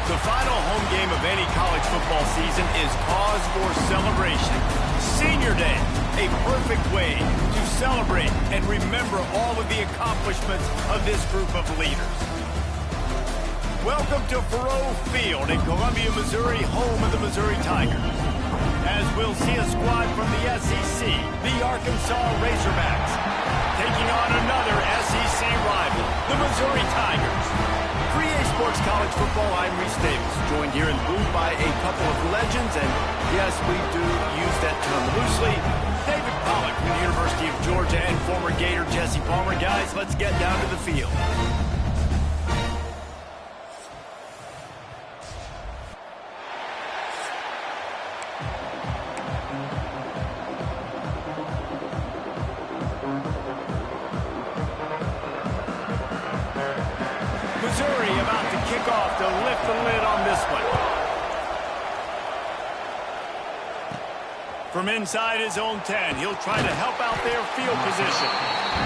The final home game of any college football season is cause for celebration. Senior Day, a perfect way to celebrate and remember all of the accomplishments of this group of leaders. Welcome to Faurot Field in Columbia, Missouri, home of the Missouri Tigers. As we'll see a squad from the SEC, the Arkansas Razorbacks, taking on another SEC rival, the Missouri Tigers. For EA Sports College Football, I'm Reese Davis, joined here in the booth by a couple of legends, and yes, we do use that term loosely. David Pollack from the University of Georgia and former Gator Jesse Palmer. Guys, let's get down to the field. Missouri about to kick off to lift the lid on this one. From inside his own 10, he'll try to help out their field position.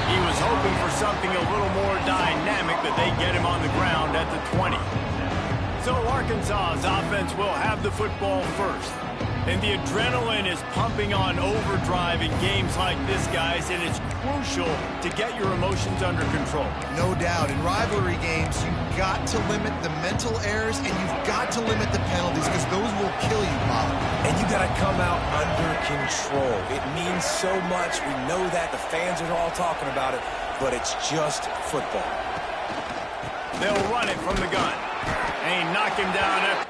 He was hoping for something a little more dynamic, but they get him on the ground at the 20. So Arkansas's offense will have the football first. And the adrenaline is pumping on overdrive in games like this, guys, and it's crucial to get your emotions under control. No doubt. In rivalry games, you've got to limit the mental errors and you've got to limit the penalties because those will kill you, Bob. And you got to come out under control. It means so much. We know that. The fans are all talking about it, but it's just football. They'll run it from the gun. And he knocked him down.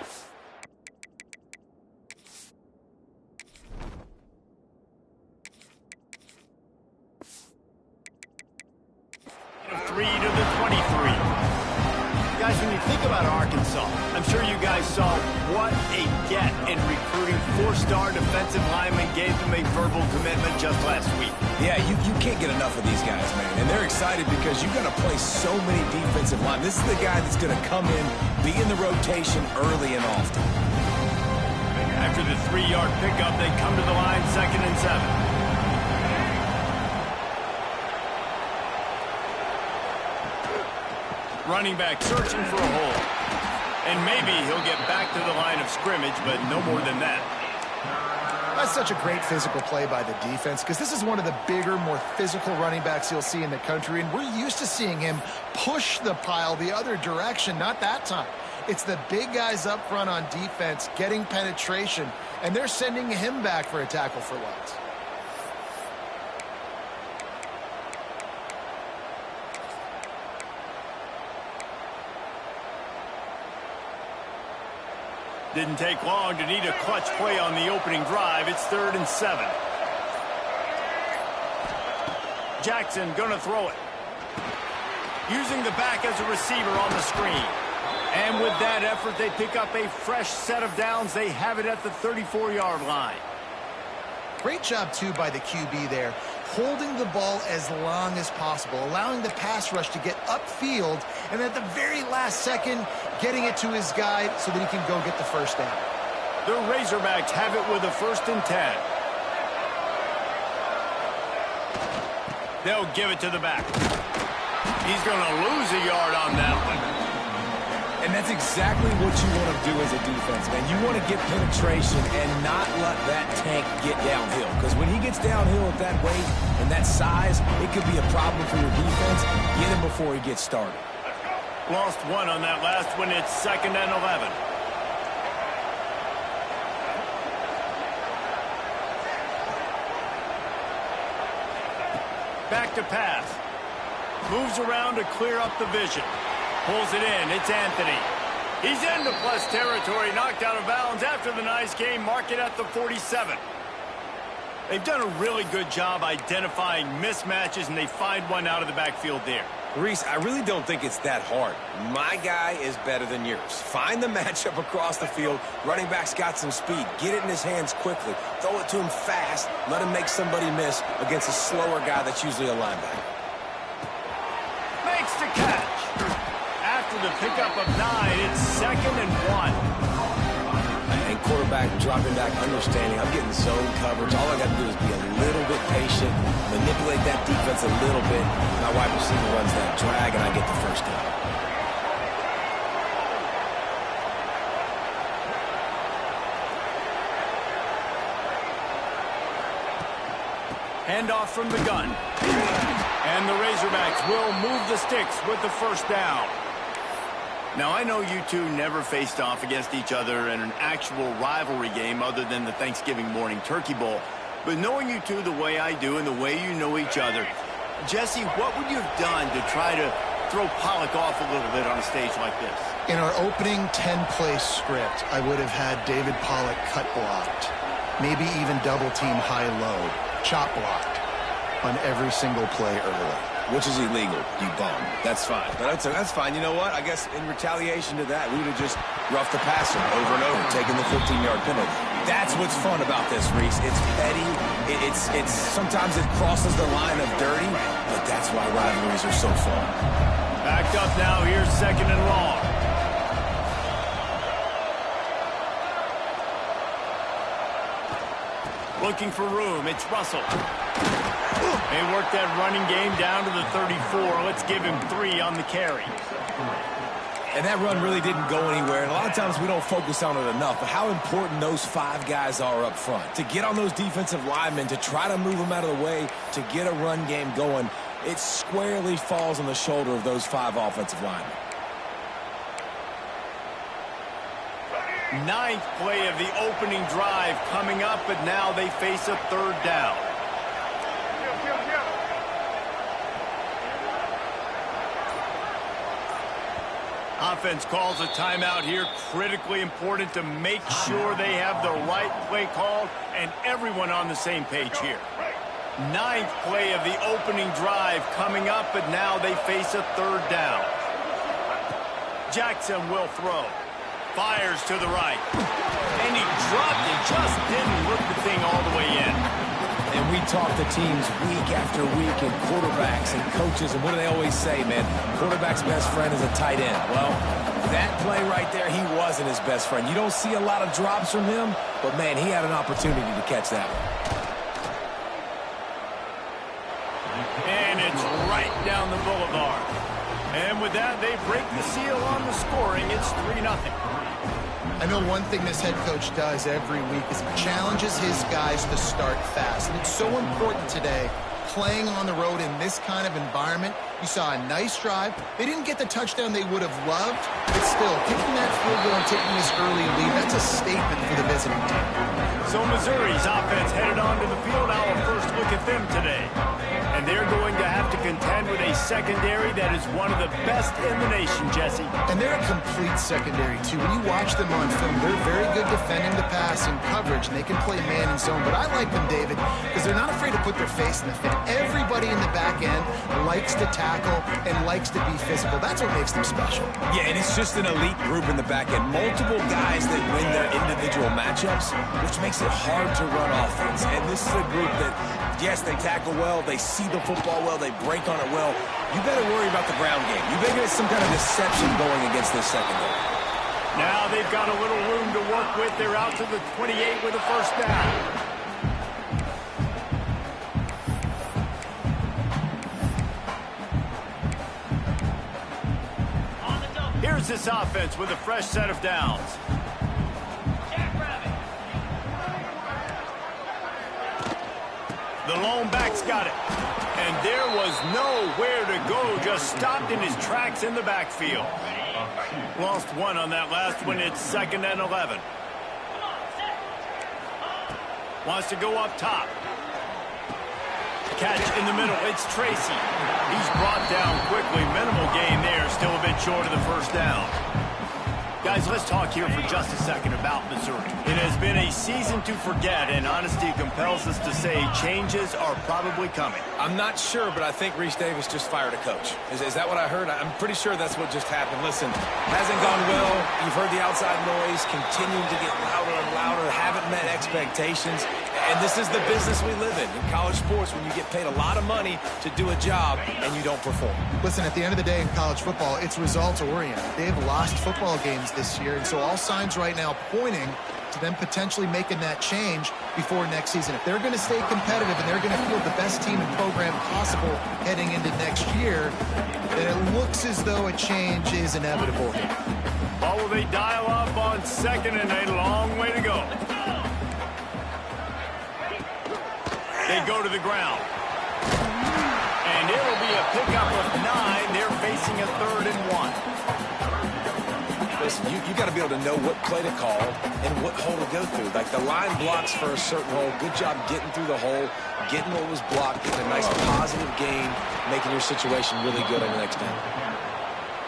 Three to the 23. Guys, when you think about Arkansas, I'm sure you guys saw what a get in recruiting. Four-star defensive linemen gave them a verbal commitment just last week. Yeah, you can't get enough of these guys, man. And they're excited because you're going to play so many defensive linemen. This is the guy that's going to come in, be in the rotation early and often. After the 3-yard pickup, they come to the line 2nd and 7. Running back searching for a hole. And maybe he'll get back to the line of scrimmage, but no more than that. That's such a great physical play by the defense because this is one of the bigger, more physical running backs you'll see in the country, and we're used to seeing him push the pile the other direction. Not that time. It's the big guys up front on defense getting penetration, and they're sending him back for a tackle for loss. Didn't take long to need a clutch play on the opening drive. It's 3rd and 7. Jackson gonna throw it. Using the back as a receiver on the screen. And with that effort, they pick up a fresh set of downs. They have it at the 34-yard line. Great job, too, by the QB there, holding the ball as long as possible, allowing the pass rush to get upfield, and at the very last second, getting it to his guy so that he can go get the first down. The Razorbacks have it with a 1st and 10. They'll give it to the back. He's going to lose a yard on that one. And that's exactly what you want to do as a defense, man. You want to get penetration and not let that tank get downhill. Because when he gets downhill at that weight and that size, it could be a problem for your defense. Get him before he gets started. Lost one on that last one. It's 2nd and 11. Back to pass. Moves around to clear up the vision. Pulls it in. It's Anthony. He's into plus territory. Knocked out of bounds after the nice game. Mark it at the 47. They've done a really good job identifying mismatches, and they find one out of the backfield there. Reese, I really don't think it's that hard. My guy is better than yours. Find the matchup across the field. Running back's got some speed. Get it in his hands quickly. Throw it to him fast. Let him make somebody miss against a slower guy that's usually a linebacker. Makes the catch. After the pickup of 9, it's 2nd and 1. And quarterback dropping back, understanding I'm getting zone coverage. All I got to do is be a little bit patient, manipulate that defense a little bit. My wide receiver runs that drag, and I get the first down. Handoff from the gun. And the Razorbacks will move the sticks with the first down. Now, I know you two never faced off against each other in an actual rivalry game other than the Thanksgiving morning Turkey Bowl. But knowing you two the way I do and the way you know each other, Jesse, what would you have done to try to throw Pollock off a little bit on a stage like this? In our opening 10-play script, I would have had David Pollock cut blocked, maybe even double-team high-low, chop blocked on every single play early. Which is illegal, you bum. That's fine. But that's fine. You know what? I guess in retaliation to that, we would have just roughed the passer over and over, taking the 15-yard penalty. That's what's fun about this, Reese. It's petty. It's sometimes it crosses the line of dirty, but that's why rivalries are so fun. Backed up now. Here's 2nd and long. Looking for room. It's Russell. They work that running game down to the 34. Let's give him 3 on the carry. And that run really didn't go anywhere. And a lot of times we don't focus on it enough. But how important those 5 guys are up front. To get on those defensive linemen, to try to move them out of the way, to get a run game going, it squarely falls on the shoulder of those 5 offensive linemen. 9th play of the opening drive coming up, but now they face a 3rd down. Offense calls a timeout here. Critically important to make sure they have the right play called and everyone on the same page here. 9th play of the opening drive coming up, but now they face a 3rd down. Jackson will throw. Fires to the right. And he dropped it. Just didn't look the thing all the way in. And we talk to teams week after week and quarterbacks and coaches, and what do they always say, man? Quarterback's best friend is a tight end. Well, that play right there, he wasn't his best friend. You don't see a lot of drops from him, but, man, he had an opportunity to catch that one. And it's right down the boulevard. And with that, they break the seal on the scoring. It's 3-0. I know one thing this head coach does every week is he challenges his guys to start fast. And it's so important today, playing on the road in this kind of environment. You saw a nice drive. They didn't get the touchdown they would have loved, but still, kicking that field goal and taking this early lead, that's a statement for the visiting team. So Missouri's offense headed onto the field. Our first look at them today. And they're going to have to contend with a secondary that is one of the best in the nation, Jesse. And they're a complete secondary, too. When you watch them on film, they're very good defending the pass and coverage, and they can play man and zone. But I like them, David, because they're not afraid to put their face in the fan. Everybody in the back end likes to tackle and likes to be physical. That's what makes them special. Yeah, and it's just an elite group in the back end. Multiple guys that win their individual matchups, which makes it hard to run offense. And this is a group that, yes, they tackle well, they see the football well, they break on it well. You better worry about the ground game. You better get some kind of deception going against this secondary. Now they've got a little room to work with. They're out to the 28 with a 1st down. Here's this offense with a fresh set of downs. The lone back's got it. And there was nowhere to go. Just stopped in his tracks in the backfield. Lost 1 on that last one. It's 2nd and 11. Wants to go up top. Catch in the middle. It's Tracy. He's brought down quickly. Minimal gain there. Still a bit short of the 1st down. Guys, let's talk here for just a second about Missouri. It has been a season to forget, and honesty compels us to say changes are probably coming. I'm not sure, but I think Reese Davis just fired a coach. Is that what I heard? I'm pretty sure that's what just happened. Listen, hasn't gone well. You've heard the outside noise, continuing to get louder and louder, haven't met expectations. And this is the business we live in college sports, when you get paid a lot of money to do a job and you don't perform. Listen, at the end of the day in college football, it's results-oriented. They've lost football games this year, and so all signs right now pointing to them potentially making that change before next season. If they're going to stay competitive and they're going to field the best team and program possible heading into next year, then it looks as though a change is inevitable here. Or will they dial up on 2nd and a long way to go? They go to the ground. And it'll be a pickup of 9. They're facing a 3rd and 1. Listen, you got to be able to know what play to call and what hole to go through. Like the line blocks for a certain hole. Good job getting through the hole, getting what was blocked, getting a nice positive gain, making your situation really good on the next down.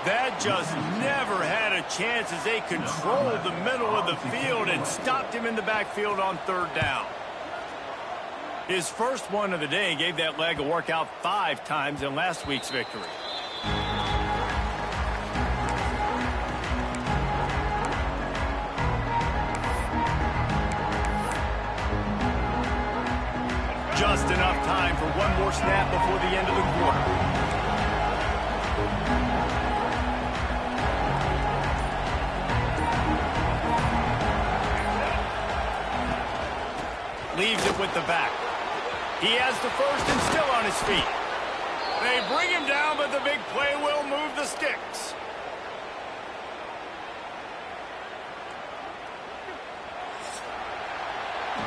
That just never had a chance as they controlled the middle of the field and stopped him in the backfield on 3rd down. His first one of the day gave that leg a workout 5 times in last week's victory. Just enough time for one more snap before the end of the quarter. Leaves it with the back. He has the 1st and still on his feet. They bring him down, but the big play will move the sticks.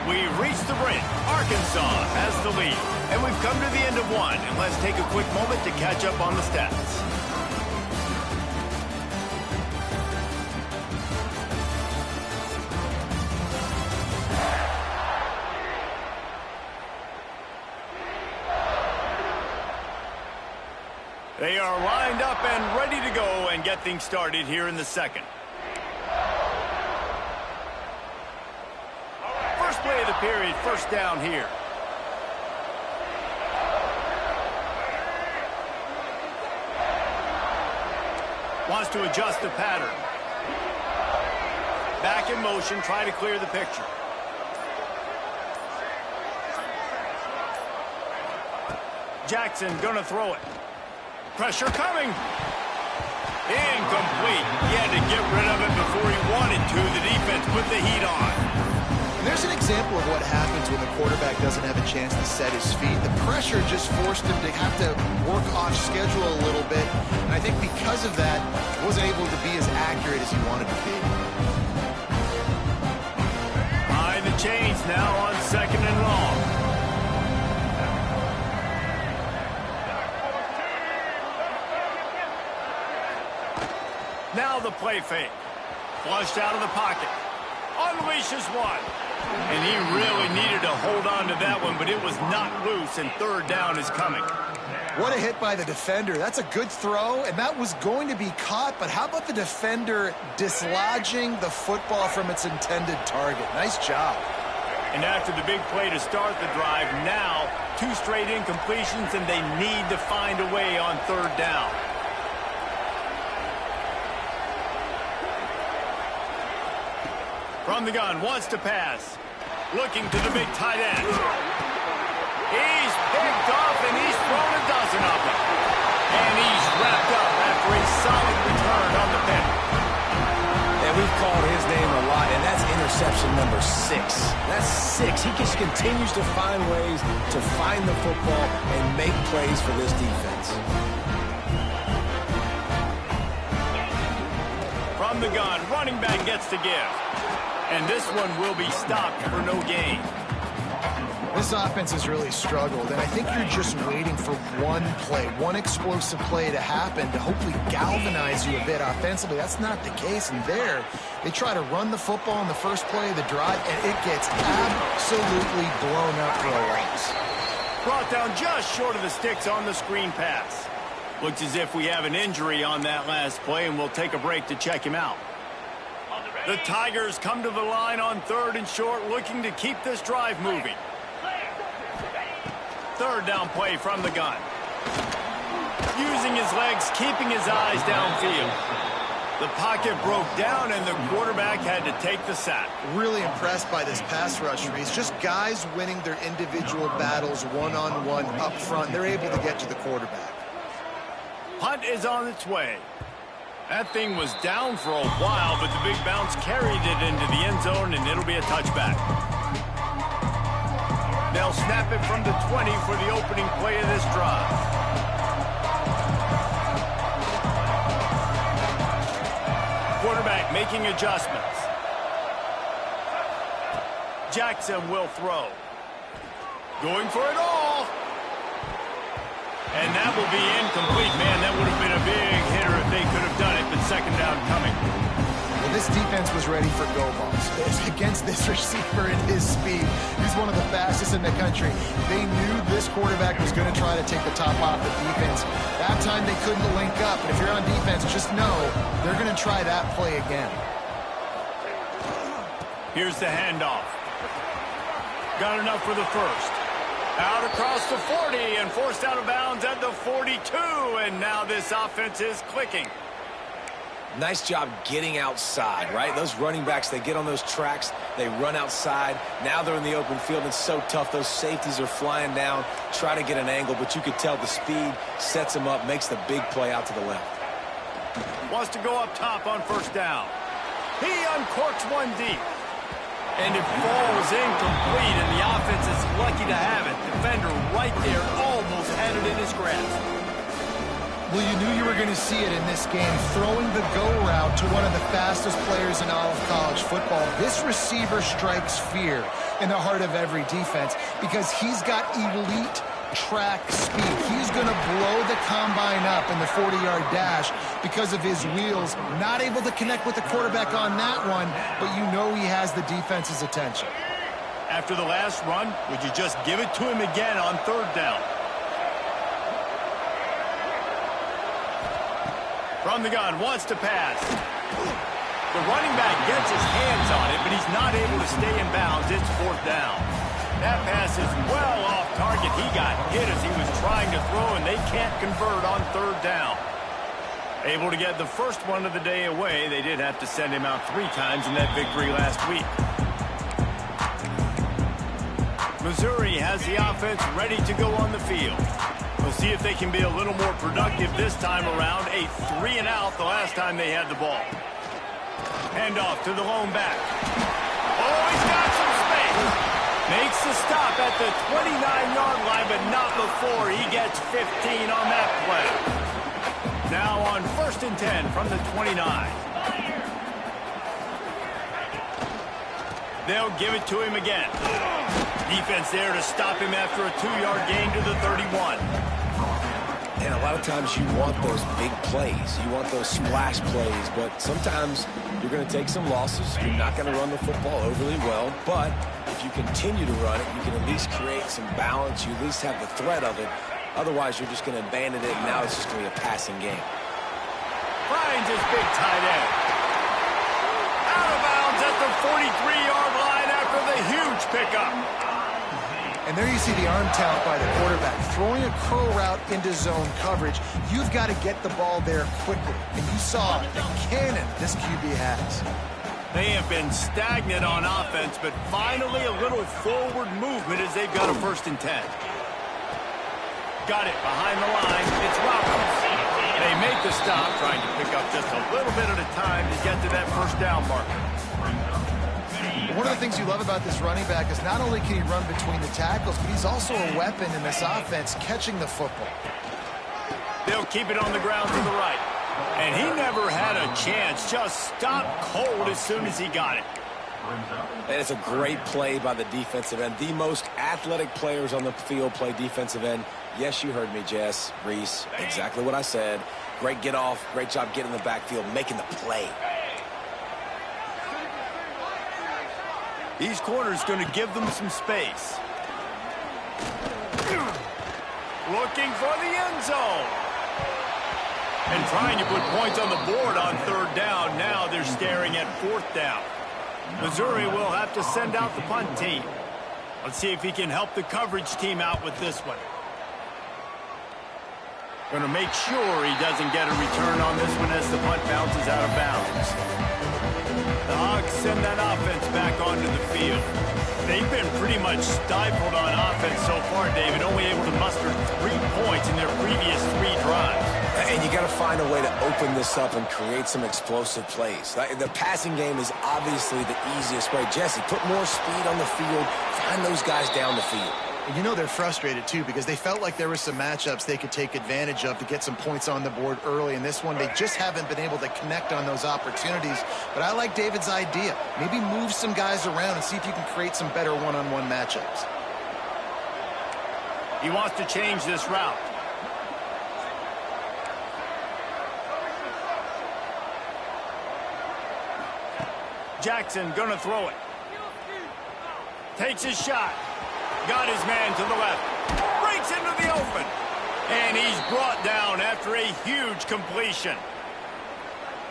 We've reached the break. Arkansas has the lead. And we've come to the end of one. And let's take a quick moment to catch up on the stats. They are lined up and ready to go and get things started here in the second. First play of the period, first down here. Wants to adjust the pattern. Back in motion, try to clear the picture. Jackson gonna throw it. Pressure coming. Incomplete. He had to get rid of it before he wanted to. The defense put the heat on. And there's an example of what happens when the quarterback doesn't have a chance to set his feet. The pressure just forced him to have to work off schedule a little bit. And I think because of that, he wasn't able to be as accurate as he wanted to be. Behind the chains now on second and long. Now the play fake. Flushed out of the pocket. Unleashes one. And he really needed to hold on to that one, but it was not loose, and third down is coming. What a hit by the defender. That's a good throw, and that was going to be caught, but how about the defender dislodging the football from its intended target? Nice job. And after the big play to start the drive, now 2 straight incompletions, and they need to find a way on third down. From the gun, wants to pass. Looking to the big tight end. He's picked off, and he's thrown a dozen of them. And he's wrapped up after a solid return on the pick. And we've called his name a lot, and that's interception number 6. That's 6. He just continues to find ways to find the football and make plays for this defense. From the gun, running back gets to give. And this one will be stopped for no gain. This offense has really struggled, and I think you're just waiting for one play, one explosive play to happen to hopefully galvanize you a bit offensively. That's not the case, and there, they try to run the football in the first play of the drive, and it gets absolutely blown up for a loss. Brought down just short of the sticks on the screen pass. Looks as if we have an injury on that last play, and we'll take a break to check him out. The Tigers come to the line on third and short, looking to keep this drive moving. Third down play from the gun. Using his legs, keeping his eyes downfield. The pocket broke down, and the quarterback had to take the sack. Really impressed by this pass rush, Reese. Just guys winning their individual battles one-on-one up front. They're able to get to the quarterback. Punt is on its way. That thing was down for a while, but the big bounce carried it into the end zone, and it'll be a touchback. They'll snap it from the 20 for the opening play of this drive. Quarterback making adjustments. Jackson will throw. Going for it all. And that will be incomplete. Man, that would have been a big hitter if they could have done it, but second down coming. Well, this defense was ready for go balls. Against this receiver and his speed, he's one of the fastest in the country. They knew this quarterback was going to try to take the top off the defense. That time they couldn't link up, and if you're on defense, just know they're going to try that play again. Here's the handoff. Got enough for the first. Out across the 40 and forced out of bounds at the 42, and now this offense is clicking. Nice job getting outside, right? Those running backs, they get on those tracks, they run outside. Now they're in the open field. It's so tough. Those safeties are flying down, try to get an angle, but you could tell the speed sets them up, makes the big play out to the left. Wants to go up top on first down. He uncorks one deep. And it falls incomplete, and the offense is lucky to have it. Defender right there almost had it in his grasp. Well, you knew you were going to see it in this game, throwing the go route to one of the fastest players in all of college football. This receiver strikes fear in the heart of every defense because he's got elite track speed. He's going to blow the combine up in the 40-yard dash because of his wheels. Not able to connect with the quarterback on that one, but you know he has the defense's attention. After the last run, would you just give it to him again on third down? From the gun, wants to pass. The running back gets his hands on it, but he's not able to stay in bounds. It's fourth down. That pass is well off target. He got hit as he was trying to throw, and they can't convert on third down. Able to get the first one of the day away. They did have to send him out 3 times in that victory last week. Missouri has the offense ready to go on the field. We'll see if they can be a little more productive this time around. A 3-and-out the last time they had the ball. Handoff to the lone back. Oh, he's got some space. Makes the stop at the 29-yard line, but not before he gets 15 on that play. Now on 1st and 10 from the 29. They'll give it to him again. Defense there to stop him after a 2-yard gain to the 31. And a lot of times you want those big plays. You want those splash plays, but sometimes you're going to take some losses. You're not going to run the football overly well, but if you continue to run it, you can at least create some balance. You at least have the threat of it. Otherwise, you're just going to abandon it, and now it's just going to be a passing game. Finds his big tight end. Out of bounds at the 43-yard line after the huge pickup. And there you see the arm talent by the quarterback. Throwing a curl route into zone coverage, you've got to get the ball there quickly. And you saw the cannon this QB has. They have been stagnant on offense, but finally a little forward movement as they've got a 1st and 10. Got it behind the line. It's Roberts. They make the stop, trying to pick up just a little bit at a time to get to that 1st down marker. One of the things you love about this running back is not only can he run between the tackles, but he's also a weapon in this offense catching the football. They'll keep it on the ground to the right. And he never had a chance. Just stopped cold as soon as he got it. And it's a great play by the defensive end. The most athletic players on the field play defensive end. Yes, you heard me, Jess, Reese. Exactly what I said. Great get off. Great job getting in the backfield, making the play. These corners going to give them some space. Looking for the end zone. And trying to put points on the board on third down. Now they're staring at 4th down. Missouri will have to send out the punt team. Let's see if he can help the coverage team out with this one. Going to make sure he doesn't get a return on this one as the punt bounces out of bounds. The Hogs send that offense back onto the field. They've been pretty much stifled on offense so far, David, only able to muster 3 points in their previous 3 drives. And you got to find a way to open this up and create some explosive plays. The passing game is obviously the easiest way. Jesse, put more speed on the field. Find those guys down the field. You know they're frustrated, too, because they felt like there were some matchups they could take advantage of to get some points on the board early. In this one, they just haven't been able to connect on those opportunities. But I like David's idea. Maybe move some guys around and see if you can create some better one-on-one matchups. He wants to change this route. Jackson gonna throw it. Takes his shot. Got his man to the left. Breaks into the open. And he's brought down after a huge completion.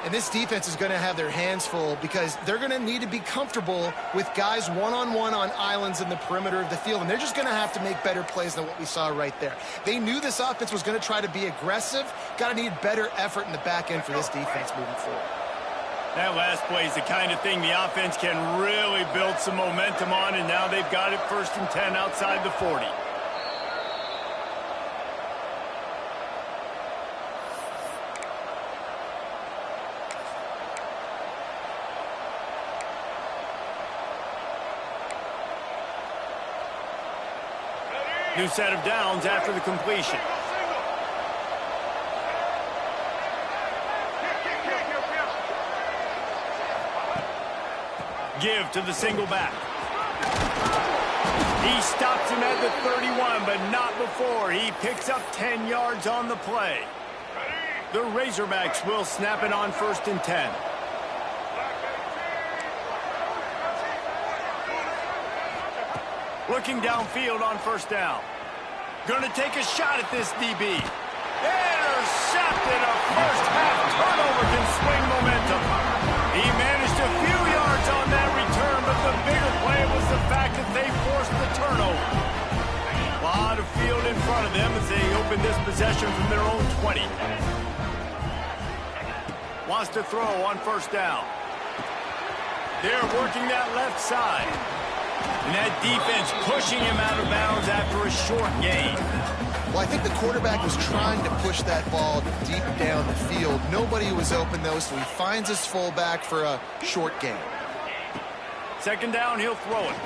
And this defense is going to have their hands full because they're going to need to be comfortable with guys one-on-one on islands in the perimeter of the field. And they're just going to have to make better plays than what we saw right there. They knew this offense was going to try to be aggressive. Got to need better effort in the back end for this defense moving forward. That last play is the kind of thing the offense can really build some momentum on, and now they've got it 1st and 10 outside the 40. New set of downs after the completion. Give to the single back. He stops him at the 31, but not before. He picks up 10 yards on the play. The Razorbacks will snap it on 1st and 10. Looking downfield on 1st down. Gonna take a shot at this DB. Intercepted. A first-half turnover can swing momentum. He managed a few yards on that return, but the bigger play was the fact that they forced the turnover. A lot of field in front of them as they open this possession from their own 20. Wants to throw on 1st down. They're working that left side. And that defense pushing him out of bounds after a short gain. Well, I think the quarterback was trying to push that ball deep down the field. Nobody was open, though, so he finds his fullback for a short gain. 2nd down, he'll throw it.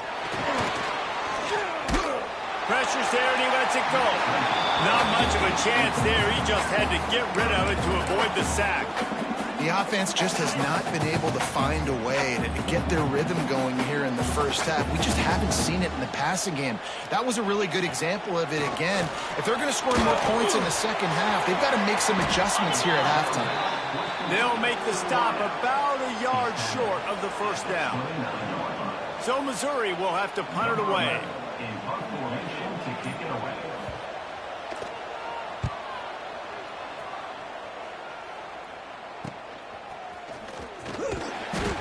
Pressure's there, and he lets it go. Not much of a chance there. He just had to get rid of it to avoid the sack. The offense just has not been able to find a way to get their rhythm going here in the 1st half. We just haven't seen it in the passing game. That was a really good example of it again. If they're going to score more points in the 2nd half, they've got to make some adjustments here at halftime. They'll make the stop about a yard short of the 1st down. So Missouri will have to punt it away.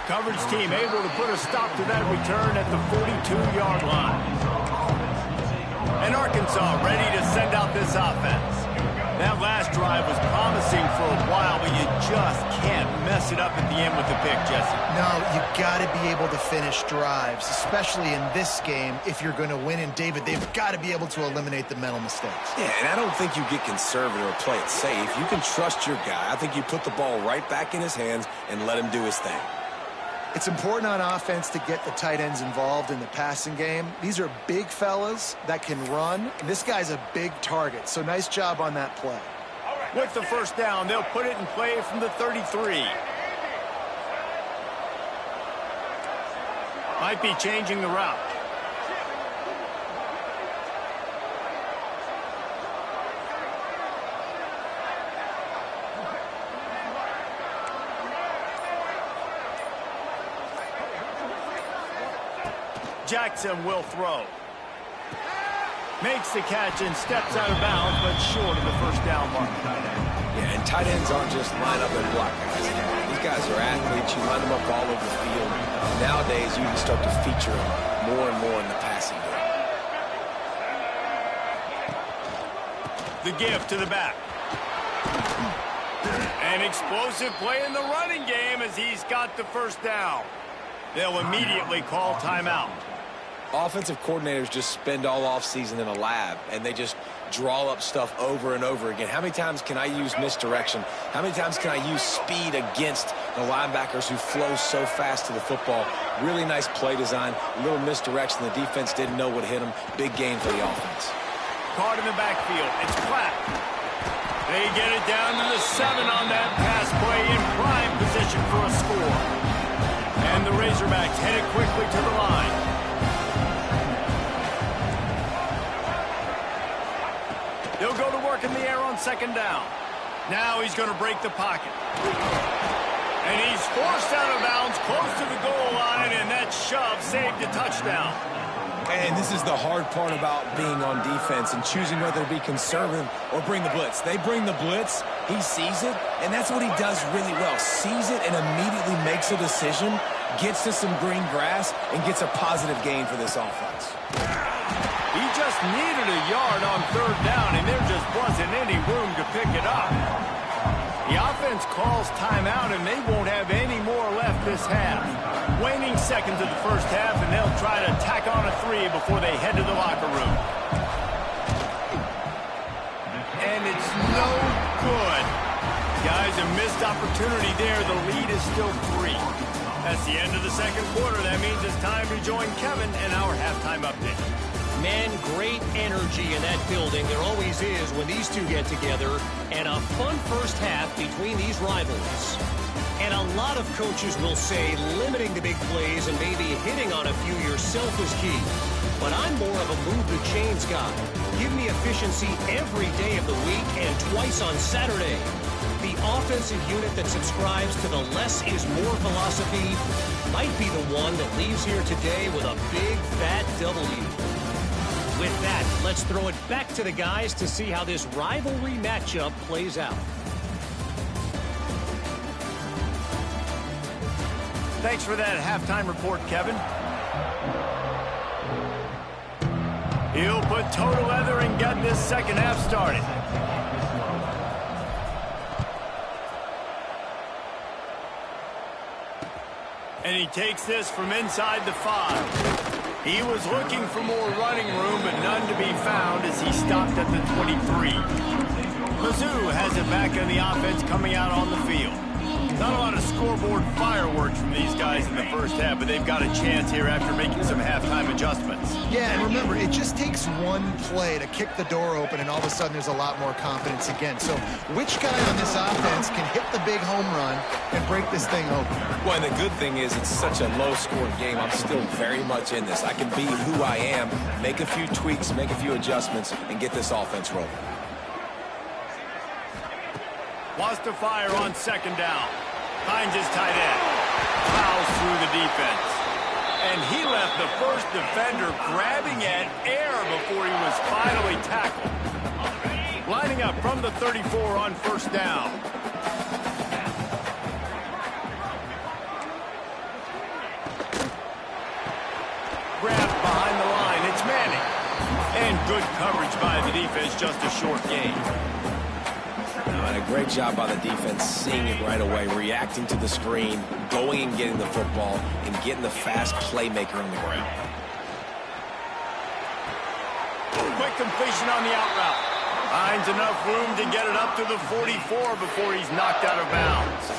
Coverage team able to put a stop to that return at the 42-yard line. And Arkansas ready to send out this offense. That last drive was promising for a while, but you just can't mess it up at the end with the pick, Jesse. No, you got to be able to finish drives, especially in this game if you're going to win. And, David, they've got to be able to eliminate the mental mistakes. Yeah, and I don't think you get conservative or play it safe. You can trust your guy. I think you put the ball right back in his hands and let him do his thing. It's important on offense to get the tight ends involved in the passing game. These are big fellas that can run, and this guy's a big target, so nice job on that play. With the 1st down, they'll put it in play from the 33. Might be changing the route. Jackson will throw. Makes the catch and steps out of bounds, but short of the 1st down mark. Yeah, and tight ends aren't just line up and block guys. These guys are athletes. You line them up all over the field. Nowadays, you can start to feature them more and more in the passing game. The give to the back. An explosive play in the running game as he's got the 1st down. They'll immediately call timeout. Offensive coordinators just spend all offseason in a lab, and they just draw up stuff over and over again. How many times can I use misdirection? How many times can I use speed against the linebackers who flow so fast to the football? Really nice play design, a little misdirection. The defense didn't know what hit them. Big gain for the offense. Caught in the backfield. It's Platt. They get it down to the 7 on that pass play in prime position for a score. And the Razorbacks headed quickly to the line. They'll go to work in the air on 2nd down. Now he's going to break the pocket. And he's forced out of bounds close to the goal line, and that shove saved a touchdown. And this is the hard part about being on defense and choosing whether to be conservative or bring the blitz. They bring the blitz, he sees it, and that's what he does really well. Sees it and immediately makes a decision, gets to some green grass, and gets a positive gain for this offense. He just needed a yard on 3rd down, and there just wasn't any room to pick it up. The offense calls timeout, and they won't have any more left this half. Waning seconds of the 1st half, and they'll try to tack on a 3 before they head to the locker room. And it's no good. Guys, a missed opportunity there. The lead is still 3. That's the end of the 2nd quarter. That means it's time to join Kevin in our halftime update. Man, great energy in that building. There always is when these two get together. And a fun 1st half between these rivals. And a lot of coaches will say limiting the big plays and maybe hitting on a few yourself is key. But I'm more of a move the chains guy. Give me efficiency every day of the week and twice on Saturday. The offensive unit that subscribes to the less is more philosophy might be the one that leaves here today with a big fat W. With that, let's throw it back to the guys to see how this rivalry matchup plays out. Thanks for that halftime report, Kevin. He'll put total leather and get this second half started. And he takes this from inside the 5. He was looking for more running room, but none to be found as he stopped at the 23. Mizzou has it back in the offense coming out on the field. Not a lot of scoreboard fireworks from these guys in the first half, but they've got a chance here after making some halftime adjustments. Yeah, and remember, it just takes one play to kick the door open, and all of a sudden there's a lot more confidence again. So which guy on this offense can hit the big home run and break this thing open? Well, and the good thing is it's such a low-scoring game. I'm still very much in this. I can be who I am, make a few tweaks, make a few adjustments, and get this offense rolling. Wants to fire on second down. Finds his tight end. Fouls through the defense. And he left the first defender grabbing at air before he was finally tackled. Lining up from the 34 on first down. Grabbed behind the line. It's Manning. And good coverage by the defense, just a short gain. And a great job by the defense, seeing it right away, reacting to the screen, going and getting the football, and getting the fast playmaker on the ground. Quick completion on the out route. Finds enough room to get it up to the 44 before he's knocked out of bounds.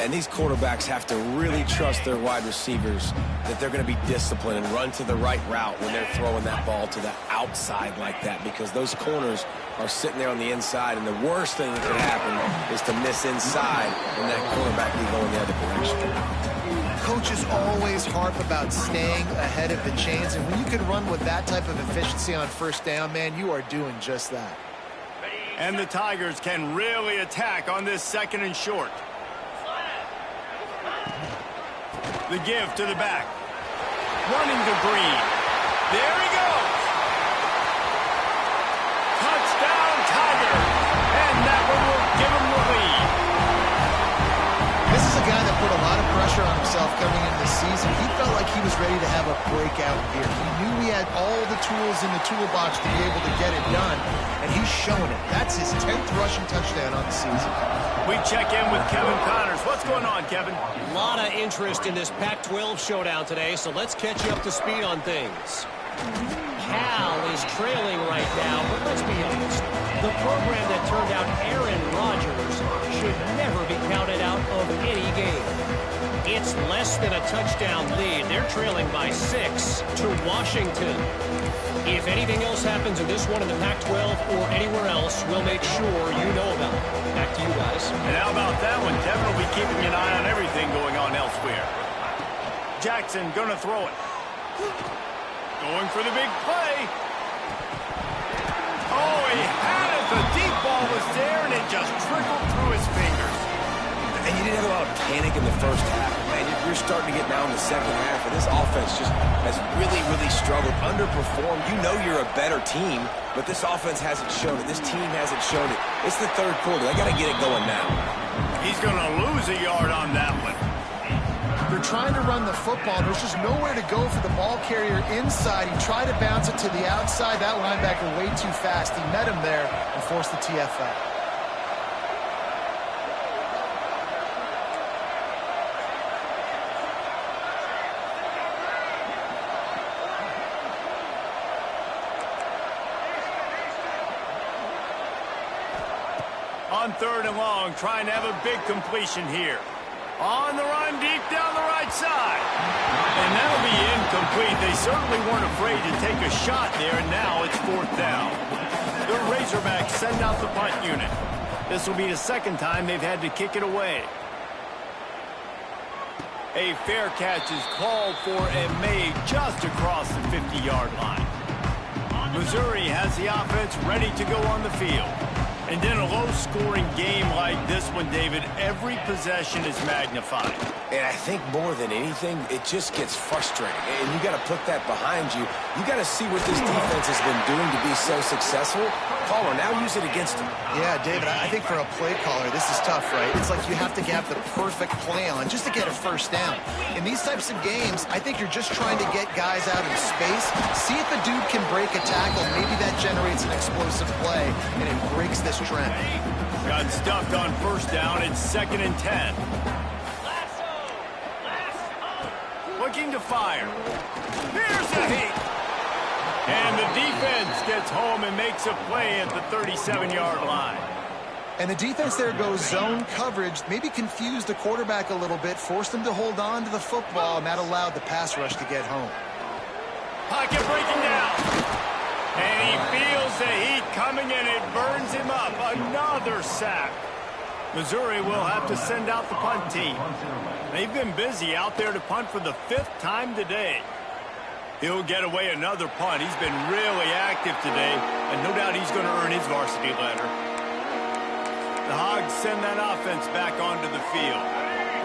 And these quarterbacks have to really trust their wide receivers that they're going to be disciplined and run to the right route when they're throwing that ball to the outside like that, because those corners are sitting there on the inside, and the worst thing that could happen is to miss inside and that quarterback be going the other direction. Coaches always harp about staying ahead of the chains, and when you can run with that type of efficiency on first down, man, you are doing just that. And the Tigers can really attack on this second and short. The give to the back. Running to Green. There he goes. Touchdown, Tigers. And that one will give him the lead. This is a guy that put a lot of pressure on himself coming into the season. He felt like he was ready to have a breakout year. He knew he had all the tools in the toolbox to be able to get it done, and he's showing it. That's his 10th rushing touchdown on the season. We check in with Kevin Connors. What's going on, Kevin? A lot of interest in this Pac-12 showdown today, so let's catch you up to speed on things. Cal is trailing right now, but let's be honest. The program that turned out Aaron Rodgers should never be counted out of any game. It's less than a touchdown lead. They're trailing by 6 to Washington. If anything else happens in this one in the Pac-12 or anywhere else, we'll make sure you know about it. Back to you guys. And how about that one? Kevin will be keeping an eye on everything going on elsewhere. Jackson going to throw it. Going for the big play. Oh, he had it. The deep ball was there, and it just trickled through his fingers. And you didn't have a lot of panic in the first half, man. You're starting to get down in the second half, and this offense just has really, really struggled, underperformed. You know you're a better team, but this offense hasn't shown it. This team hasn't shown it. It's the third quarter. They got to get it going now. He's going to lose a yard on that one. They're trying to run the football. There's just nowhere to go for the ball carrier inside. He tried to bounce it to the outside. That linebacker way too fast. He met him there and forced the TFL. On third and long, trying to have a big completion here. On the run, deep down the right side. And that'll be incomplete. They certainly weren't afraid to take a shot there, and now it's fourth down. The Razorbacks send out the punt unit. This will be the second time they've had to kick it away. A fair catch is called for and made just across the 50-yard line. Missouri has the offense ready to go on the field. And in a low-scoring game like this one, David, every possession is magnified. And I think more than anything, it just gets frustrating. And you got to put that behind you. You got to see what this defense has been doing to be so successful. Caller, now use it against him. Yeah, David, I think for a play caller, this is tough, right? It's like you have to have the perfect play on just to get a first down. In these types of games, I think you're just trying to get guys out in space, see if a dude can break a tackle. Maybe that generates an explosive play, and it breaks this trend. Got stuffed on first down. It's 2nd and 10. Looking to fire. Here's a heat. And the defense gets home and makes a play at the 37-yard line. And the defense there goes zone coverage, maybe confused the quarterback a little bit, forced him to hold on to the football, and that allowed the pass rush to get home. Pocket breaking down. And he feels the heat coming and it burns him up. Another sack. Missouri will have to send out the punt team. They've been busy out there to punt for the 5th time today. He'll get away another punt. He's been really active today, and no doubt he's going to earn his varsity letter. The Hogs send that offense back onto the field.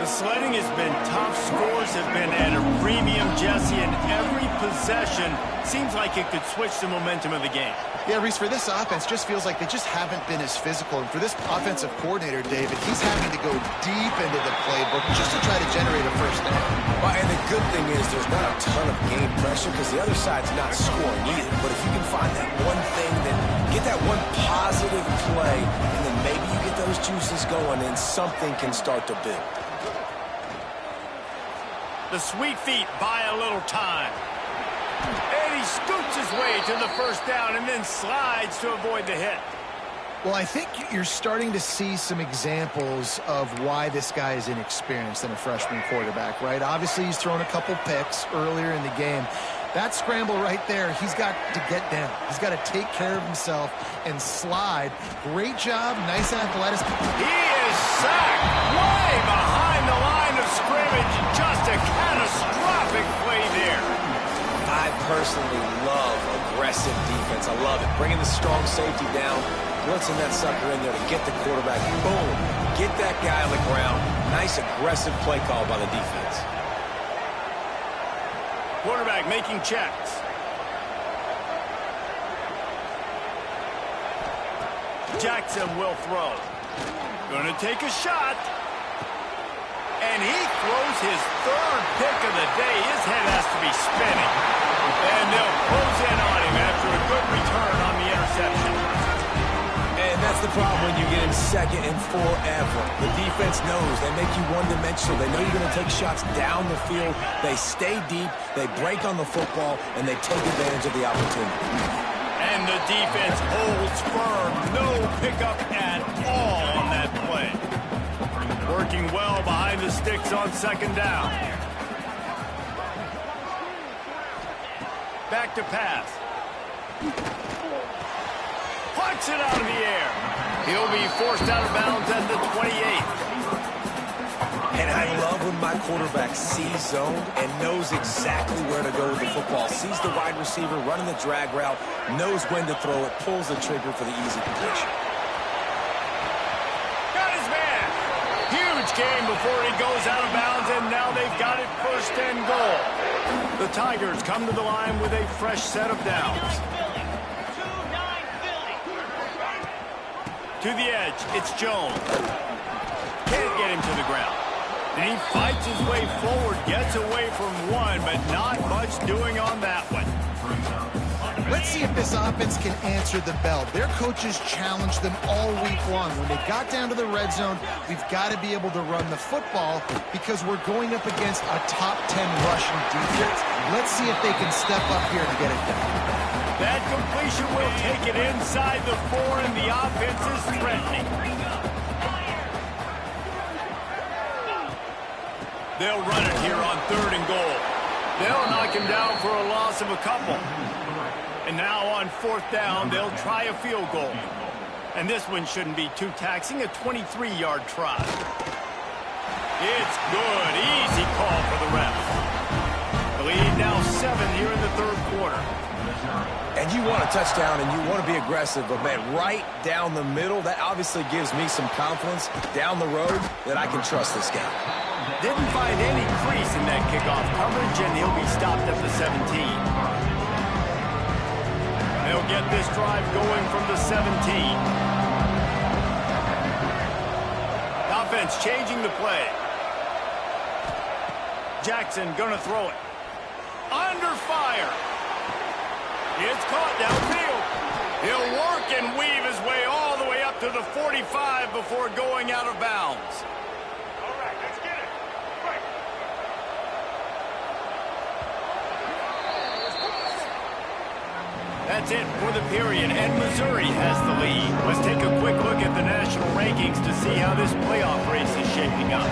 The sledding has been tough. Scores have been at a premium, Jesse, and every possession seems like it could switch the momentum of the game. Yeah, Reese, for this offense, just feels like they just haven't been as physical. And for this offensive coordinator, David, he's having to go deep into the playbook just to try to generate a first down. Well, and the good thing is there's not a ton of game pressure because the other side's not scoring either. But if you can find that one thing, then get that one positive play, and then maybe you get those juices going and something can start to build. The sweet feet buy a little time. And he scoots his way to the first down and then slides to avoid the hit. Well, I think you're starting to see some examples of why this guy is inexperienced in a freshman quarterback, right? Obviously, he's thrown a couple picks earlier in the game. That scramble right there, he's got to get down. He's got to take care of himself and slide. Great job, nice athleticism. He is sacked way behind the line of scrimmage. Just a catastrophic play there. I personally love aggressive defense. I love it. Bringing the strong safety down, blitzing that sucker in there to get the quarterback. Boom. Get that guy on the ground. Nice aggressive play call by the defense. Quarterback making checks. Jackson will throw. Gonna take a shot. And he throws his 3rd pick of the day. His head has to be spinning. And they'll close in on him after a good return on the interception. And that's the problem when you get in 2nd and forever. The defense knows. They make you one-dimensional. They know you're going to take shots down the field. They stay deep. They break on the football, and they take advantage of the opportunity. And the defense holds firm. No pickup at all on that play. Working well behind the sticks on 2nd down. Back to pass. Punts it out of the air. He'll be forced out of bounds at the 28. And I love when my quarterback sees zone and knows exactly where to go with the football. Sees the wide receiver running the drag route, knows when to throw it, pulls the trigger for the easy completion. Got his man. Huge game before he goes out of bounds, and now they've got it 1st and goal. The Tigers come to the line with a fresh set of downs. To the edge, it's Jones. Can't get him to the ground. And he fights his way forward, gets away from one, but not much doing on that one. Let's see if this offense can answer the bell. Their coaches challenged them all week long. When they got down to the red zone, we've got to be able to run the football because we're going up against a top 10 rushing defense. Let's see if they can step up here and get it done. That completion will take it inside the 4, and the offense is threatening. They'll run it here on 3rd and goal. They'll knock him down for a loss of a couple. And now on 4th down, they'll try a field goal. And this one shouldn't be too taxing, a 23-yard try. It's good, easy call for the refs. The lead now 7 here in the third quarter. And you want a touchdown and you want to be aggressive, but man, right down the middle, that obviously gives me some confidence down the road that I can trust this guy. Didn't find any crease in that kickoff coverage, and he'll be stopped at the 17. They'll get this drive going from the 17. Offense changing the play. Jackson gonna throw it. Under fire. It's caught downfield. He'll work and weave his way all the way up to the 45 before going out of bounds. All right, let's get it. Right. That's it for the period, and Missouri has the lead. Let's take a quick look at the national rankings to see how this playoff race is shaping up.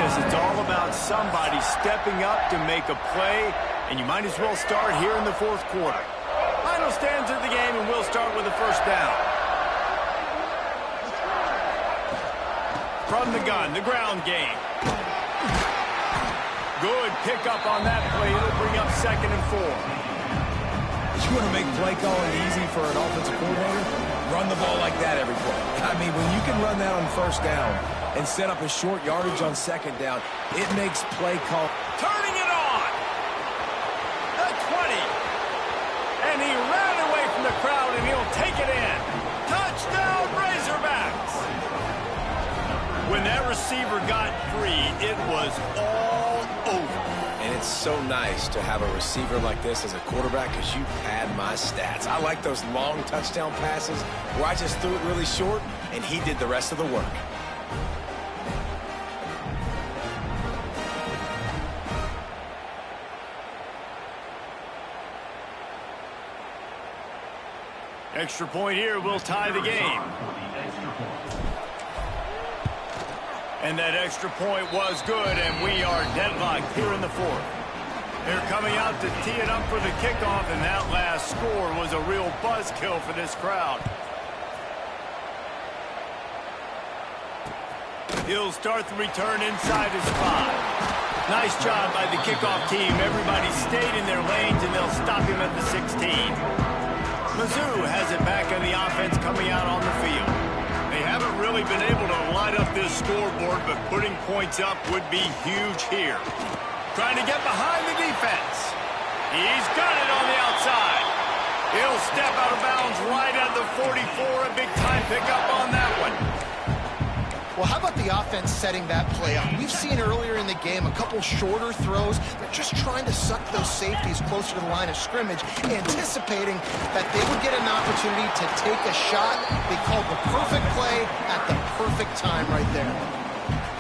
It's all about somebody stepping up to make a play, and you might as well start here in the fourth quarter. Final stands of the game, and we'll start with a first down. From the gun, the ground game. Good pickup on that play. It'll bring up 2nd and 4. You want to make play calling easy for an offensive coordinator? Run the ball like that every play. I mean, when you can run that on first down and set up a short yardage on 2nd down, it makes play call. Turning it on. The 20. And he ran away from the crowd, and he'll take it in. Touchdown, Razorbacks. When that receiver got free, it was all over. And it's so nice to have a receiver like this as a quarterback because you pad my stats. I like those long touchdown passes where I just threw it really short, and he did the rest of the work. Extra point here will tie the game. And that extra point was good, and we are deadlocked here in the fourth. They're coming out to tee it up for the kickoff, and that last score was a real buzzkill for this crowd. He'll start the return inside his 5. Nice job by the kickoff team. Everybody stayed in their lanes, and they'll stop him at the 16. Mizzou has it back on the offense coming out on the field. They haven't really been able to light up this scoreboard, but putting points up would be huge here. Trying to get behind the defense. He's got it on the outside. He'll step out of bounds right at the 44. A big time pickup on that one. Well, how about the offense setting that play up? We've seen earlier in the game a couple shorter throws. They're just trying to suck those safeties closer to the line of scrimmage, anticipating that they would get an opportunity to take a shot. They called the perfect play at the perfect time right there.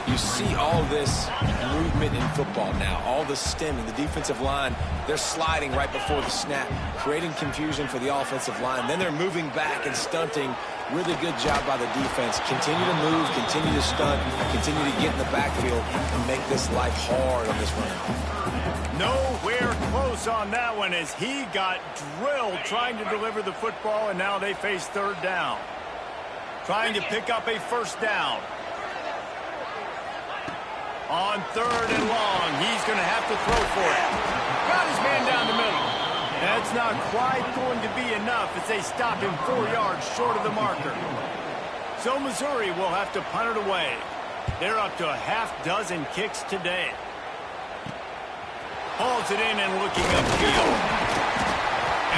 You see all this movement in football now, all the stemming, the defensive line, they're sliding right before the snap, creating confusion for the offensive line. Then they're moving back and stunting. Really good job by the defense. Continue to move, continue to stunt, continue to get in the backfield and make this life hard on this run. Nowhere close on that one as he got drilled trying to deliver the football, and now they face 3rd down. Trying to pick up a first down. On 3rd and long, he's going to have to throw for it. Got his man down the middle. That's not quite going to be enough as they stop him 4 yards short of the marker. So Missouri will have to punt it away. They're up to a half-dozen kicks today. Hauls it in and looking upfield.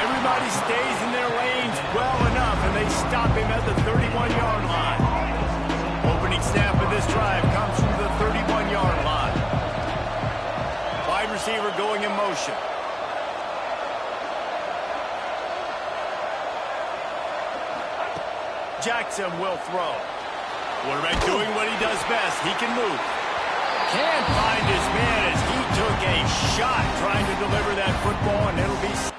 Everybody stays in their lanes well enough, and they stop him at the 31-yard line. Opening snap of this drive comes from the 31-yard line. Wide receiver going in motion. Jackson will throw. Quarterback doing what he does best. He can move. Can't find his man as he took a shot trying to deliver that football, and it'll be...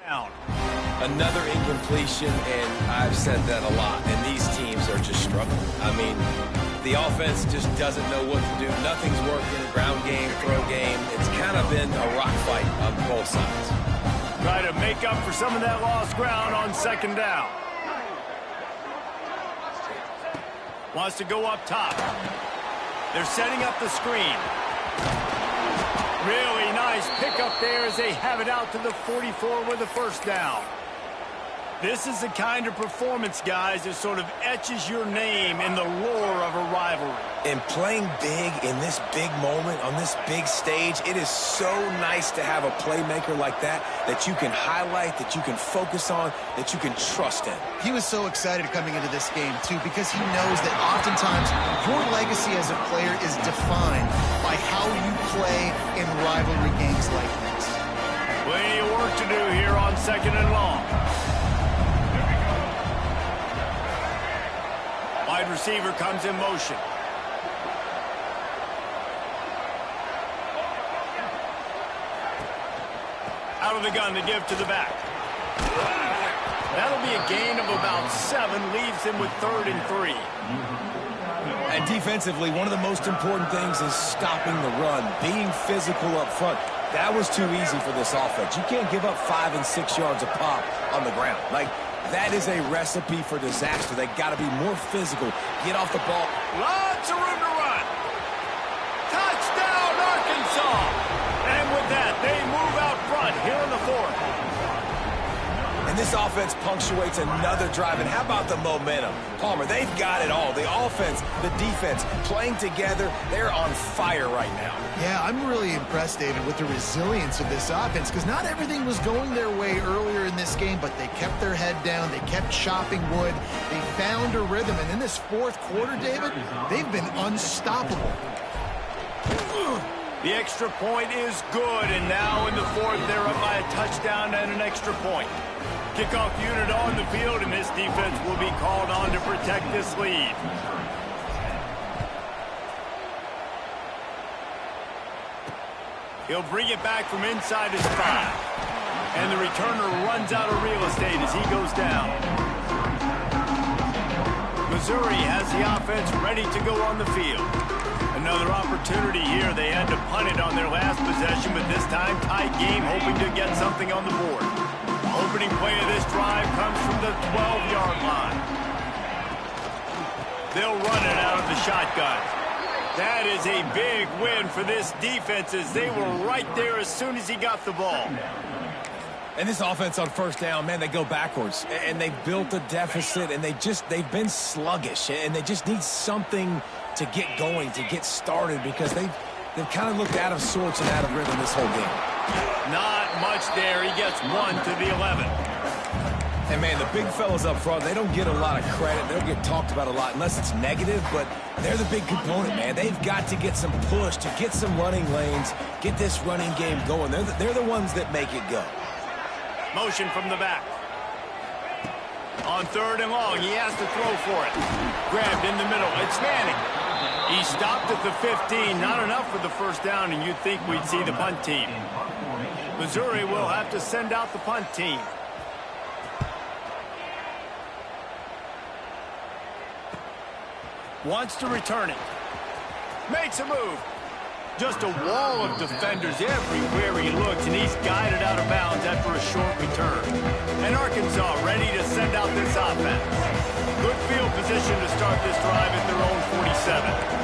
down. Another incompletion, and I've said that a lot, and these teams are just struggling. I mean, the offense just doesn't know what to do. Nothing's working. Ground game, throw game. It's kind of been a rock fight on both sides. Try to make up for some of that lost ground on second down. Wants to go up top. They're setting up the screen. Really nice pickup there as they have it out to the 44 with a first down. This is the kind of performance, guys, that sort of etches your name in the lore of a rivalry. And playing big in this big moment, on this big stage, it is so nice to have a playmaker like that you can highlight, that you can focus on, that you can trust in. He was so excited coming into this game, too, because he knows that oftentimes your legacy as a player is defined by how you play in rivalry games like this. Plenty of work to do here on second and long. Wide receiver comes in motion. Out of the gun to give to the back. That'll be a gain of about 7, leaves him with 3rd and 3. And defensively, one of the most important things is stopping the run, being physical up front. That was too easy for this offense. You can't give up 5 and 6 yards a pop on the ground. Like, that is a recipe for disaster. They got to be more physical. Get off the ball. Lots of room to run. Touchdown, Arkansas. And with that, they move out front here in the 4th. And this offense punctuates another drive. And how about the momentum? Palmer, they've got it all. The offense, the defense, playing together. They're on fire right now. Yeah, I'm really impressed, David, with the resilience of this offense, because not everything was going their way earlier in this game, but they kept their head down. They kept chopping wood. They found a rhythm. And in this 4th quarter, David, they've been unstoppable. The extra point is good, and now in the 4th, they're up by a touchdown and an extra point. Kickoff unit on the field, and this defense will be called on to protect this lead. He'll bring it back from inside his 5. And the returner runs out of real estate as he goes down. Missouri has the offense ready to go on the field. Another opportunity here. They had to punt it on their last possession, but this time tight game, hoping to get something on the board. Opening play of this drive comes from the 12-yard line. They'll run it out of the shotgun. That is a big win for this defense, as they were right there as soon as he got the ball. And this offense on first down, man, they go backwards. And they've built a deficit, and they've been sluggish. And they just need something to get going, to get started, because they've kind of looked out of sorts and out of rhythm this whole game. Not much there. He gets 1 to the 11. And, man, the big fellas up front, they don't get a lot of credit. They don't get talked about a lot unless it's negative, but they're the big component, man. They've got to get some push, to get some running lanes, get this running game going. They're the ones that make it go. Motion from the back. On 3rd and long, he has to throw for it. Grabbed in the middle. It's Manning. He stopped at the 15. Not enough for the first down, and you'd think we'd see the punt team. Missouri will have to send out the punt team. Wants to return it. Makes a move. Just a wall of defenders everywhere he looks, and he's guided out of bounds after a short return. And Arkansas ready to send out this offense. Good field position to start this drive at their own 47.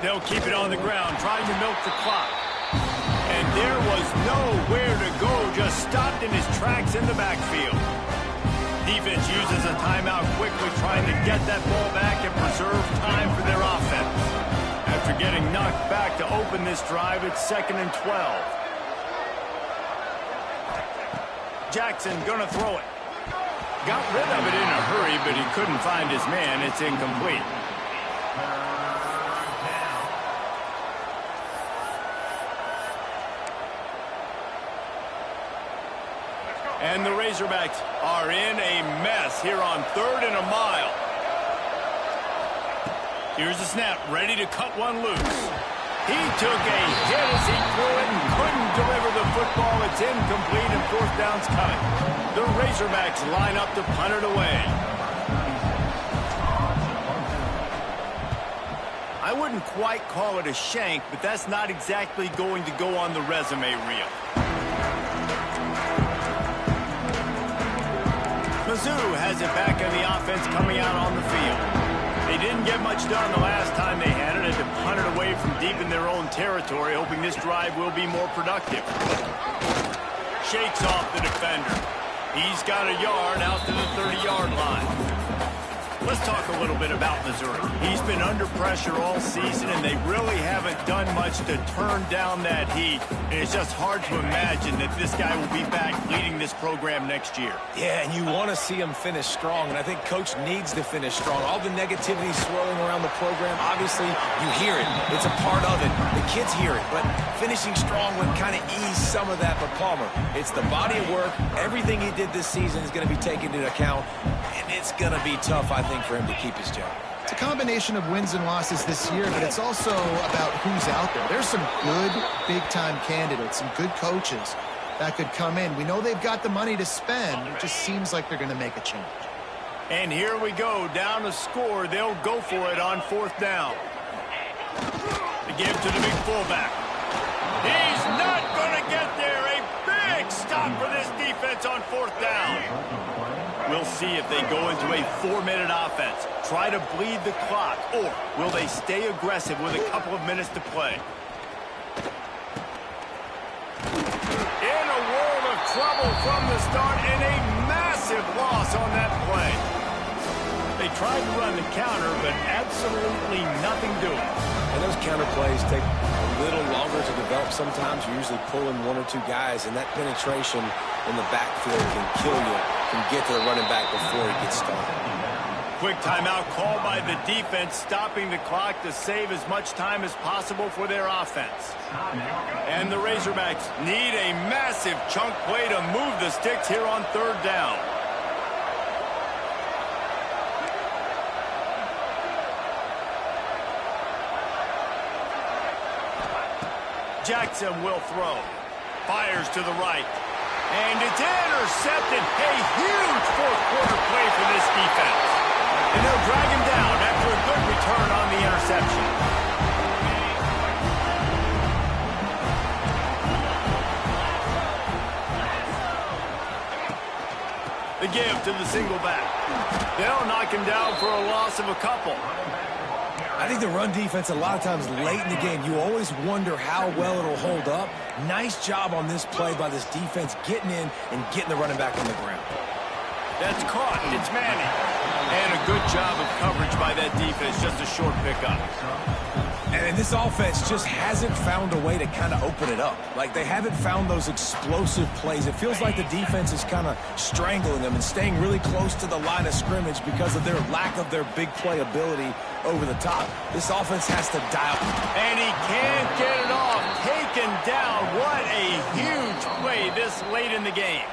They'll keep it on the ground, trying to milk the clock. And there was nowhere to go, just stopped in his tracks in the backfield. Defense uses a timeout quickly, trying to get that ball back and preserve time for their offense. After getting knocked back to open this drive, it's 2nd and 12. Jackson gonna throw it. Got rid of it in a hurry, but he couldn't find his man. It's incomplete. And the Razorbacks are in a mess here on 3rd and a mile. Here's the snap, ready to cut one loose. He took a hit as he threw it and couldn't deliver the football. It's incomplete and fourth down's coming. The Razorbacks line up to punt it away. I wouldn't quite call it a shank, but that's not exactly going to go on the resume reel. Mizzou has it back in the offense coming out on the field. They didn't get much done the last time they had it, and to punt it away from deep in their own territory, hoping this drive will be more productive. Shakes off the defender. He's got a yard out to the 30-yard line. Let's talk a little bit about Missouri. He's been under pressure all season, and they really haven't done much to turn down that heat. And it's just hard to imagine that this guy will be back leading this program next year. Yeah, and you want to see him finish strong, and I think Coach needs to finish strong. All the negativity swirling around the program, obviously, you hear it. It's a part of it. The kids hear it, but finishing strong would kind of ease some of that for Palmer. It's the body of work. Everything he did this season is going to be taken into account, and it's going to be tough, I think, for him to keep his job. It's a combination of wins and losses this year, but it's also about who's out there. There's some good big-time candidates, some good coaches that could come in. We know they've got the money to spend. It just seems like they're going to make a change. And here we go, down to score. They'll go for it on fourth down. The give to the big fullback. He's not going to get there. A big stop for this defense on fourth down. We'll see if they go into a 4-minute offense, try to bleed the clock, or will they stay aggressive with a couple of minutes to play? In a world of trouble from the start, and a massive loss on that play. They tried to run the counter, but absolutely nothing doing. And those counter plays take a little longer to develop sometimes. You're usually pulling one or two guys, and that penetration in the backfield can kill you, can get to the running back before he gets started. Quick timeout called by the defense, stopping the clock to save as much time as possible for their offense. And the Razorbacks need a massive chunk play to move the sticks here on third down. Jackson will throw. Fires to the right. And it's intercepted. A huge fourth-quarter play for this defense. And they'll drag him down after a good return on the interception. The give to the single back. They'll knock him down for a loss of a couple. I think the run defense, a lot of times late in the game, you always wonder how well it'll hold up. Nice job on this play by this defense, getting in and getting the running back on the ground. That's caught. It's Manning. And a good job of coverage by that defense, just a short pickup. And this offense just hasn't found a way to kind of open it up. Like, they haven't found those explosive plays. It feels like the defense is kind of strangling them and staying really close to the line of scrimmage because of their lack of their big play ability over the top. This offense has to dial. And he can't get it off. Taken down. What a huge play this late in the game.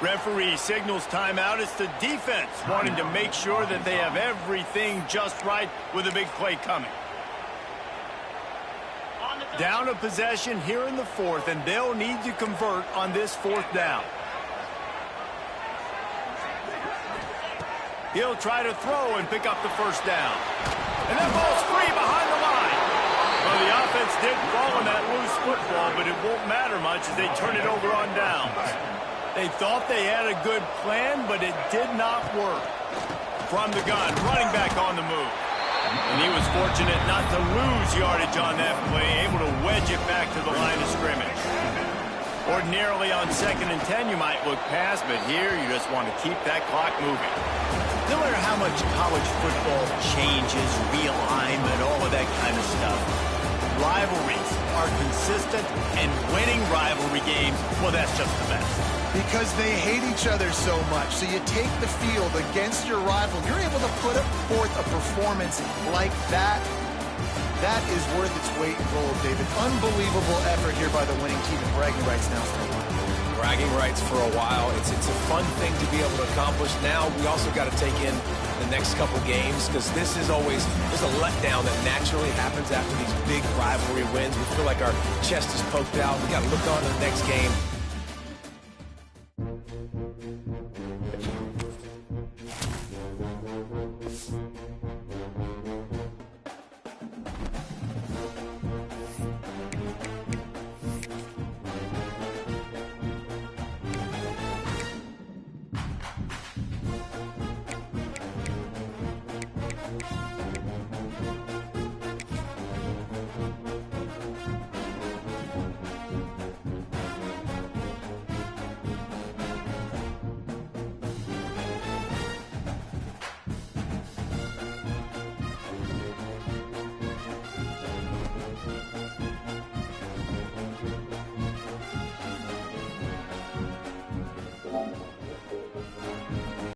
Referee signals timeout. It's the defense wanting to make sure that they have everything just right with a big play coming. Down a possession here in the fourth, and they'll need to convert on this fourth down. He'll try to throw and pick up the first down. And that ball's free behind the line. Well, the offense did fall on that loose football, but it won't matter much as they turn it over on downs. They thought they had a good plan, but it did not work. From the gun, running back on the move. And he was fortunate not to lose yardage on that play, able to wedge it back to the line of scrimmage. Ordinarily on 2nd and 10, you might look past, but here you just want to keep that clock moving. No matter how much college football changes, realignment, all of that kind of stuff, rivalries are consistent, and winning rivalry games, well, that's just the best. Because they hate each other so much. So you take the field against your rival. You're able to put forth a performance like that. That is worth its weight in gold, David. Unbelievable effort here by the winning team, and bragging rights now for a while. bragging rights for a while. It's a fun thing to be able to accomplish. Now we also got to take in the next couple games, because this is always, there's a letdown that naturally happens after these big rivalry wins. We feel like our chest is poked out. We got to look on to the next game